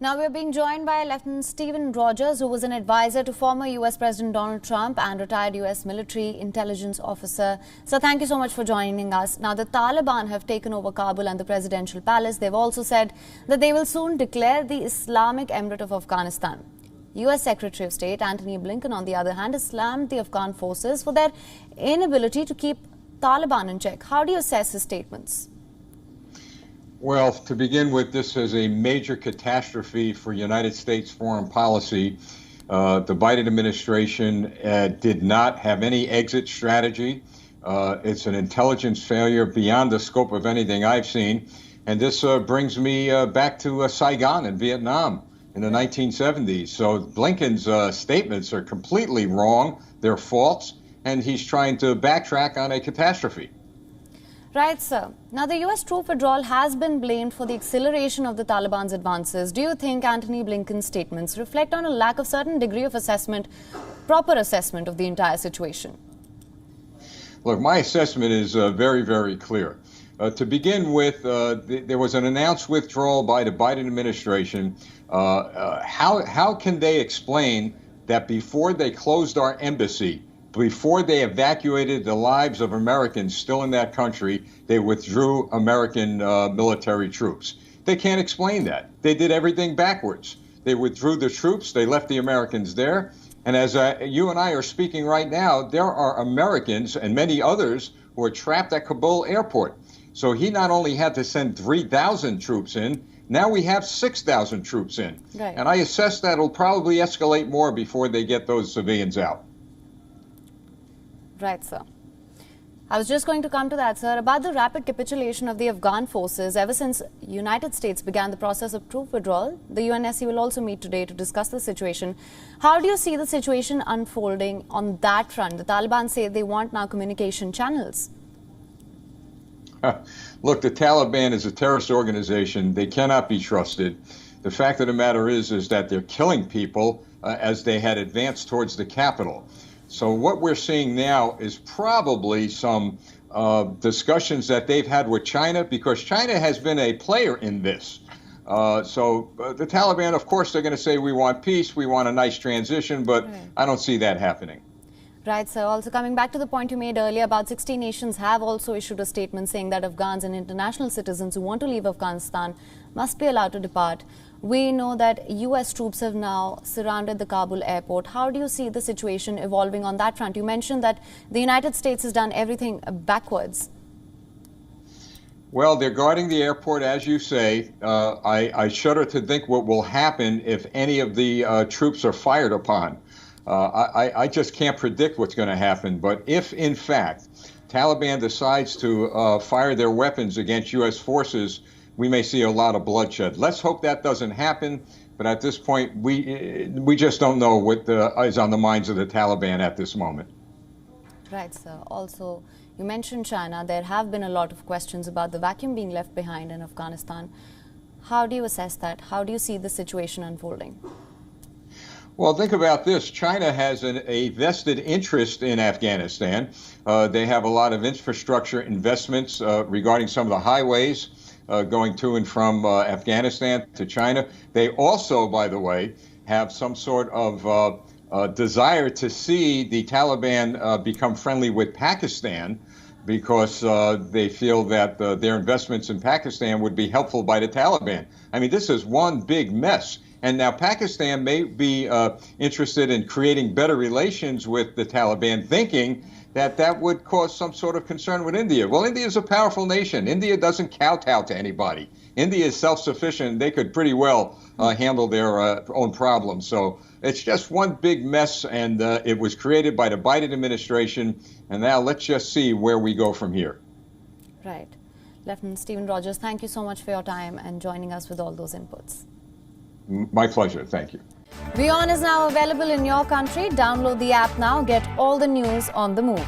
Now we're being joined by Lieutenant Stephen Rogers, who was an advisor to former US President Donald Trump and retired US military intelligence officer. So thank you so much for joining us. Now the Taliban have taken over Kabul and the presidential palace. They've also said that they will soon declare the Islamic Emirate of Afghanistan. US Secretary of State Antony Blinken, on the other hand, has slammed the Afghan forces for their inability to keep Taliban in check. How do you assess his statements? Well, to begin with, this is a major catastrophe for United States foreign policy. The Biden administration did not have any exit strategy. It's an intelligence failure beyond the scope of anything I've seen. And this brings me back to Saigon in Vietnam in the 1970s. So Blinken's statements are completely wrong. They're false. And he's trying to backtrack on a catastrophe. Right, sir. Now, the U.S. troop withdrawal has been blamed for the acceleration of the Taliban's advances. Do you think Antony Blinken's statements reflect on a lack of certain degree of assessment, proper assessment of the entire situation? Look, my assessment is very, very clear. To begin with, there was an announced withdrawal by the Biden administration. How can they explain that before they closed our embassy, before they evacuated the lives of Americans still in that country, they withdrew American military troops? They can't explain that. They did everything backwards. They withdrew the troops. They left the Americans there. And as you and I are speaking right now, there are Americans and many others who are trapped at Kabul airport. So he not only had to send 3,000 troops in, now we have 6,000 troops in. Right. And I assess that it'll probably escalate more before they get those civilians out. Right, sir. I was just going to come to that, sir, about the rapid capitulation of the Afghan forces. Ever since United States began the process of troop withdrawal, the UNSC will also meet today to discuss the situation. How do you see the situation unfolding on that front? The Taliban say they want now communication channels. Look, the Taliban is a terrorist organization. They cannot be trusted. The fact of the matter is that they're killing people as they had advanced towards the capital. So what we're seeing now is probably some discussions that they've had with China, because China has been a player in this. So the Taliban, of course, they're going to say we want peace, we want a nice transition, but right. I don't see that happening. Right, sir. Also coming back to the point you made earlier, about 60 nations have also issued a statement saying that Afghans and international citizens who want to leave Afghanistan must be allowed to depart. We know that U.S. troops have now surrounded the Kabul airport. How do you see the situation evolving on that front? You mentioned that the United States has done everything backwards. Well, they're guarding the airport, as you say. I shudder to think what will happen if any of the troops are fired upon. I just can't predict what's going to happen. But if, in fact, Taliban decides to fire their weapons against U.S. forces, we may see a lot of bloodshed. Let's hope that doesn't happen. But at this point, we just don't know what is on the minds of the Taliban at this moment. Right, sir. Also, you mentioned China. There have been a lot of questions about the vacuum being left behind in Afghanistan. How do you assess that? How do you see the situation unfolding? Well, think about this. China has a vested interest in Afghanistan. They have a lot of infrastructure investments regarding some of the highways going to and from Afghanistan to China. They also, by the way, have some sort of desire to see the Taliban become friendly with Pakistan, because they feel that their investments in Pakistan would be helpful by the Taliban. I mean, this is one big mess. And now Pakistan may be interested in creating better relations with the Taliban, thinking that that would cause some sort of concern with India. Well, India is a powerful nation. India doesn't kowtow to anybody. India is self-sufficient. They could pretty well handle their own problems. So it's just one big mess, and it was created by the Biden administration. And now let's just see where we go from here. Right. Lieutenant Stephen Rogers, thank you so much for your time and joining us with all those inputs. My pleasure. Thank you. WION is now available in your country. Download the app now. Get all the news on the move.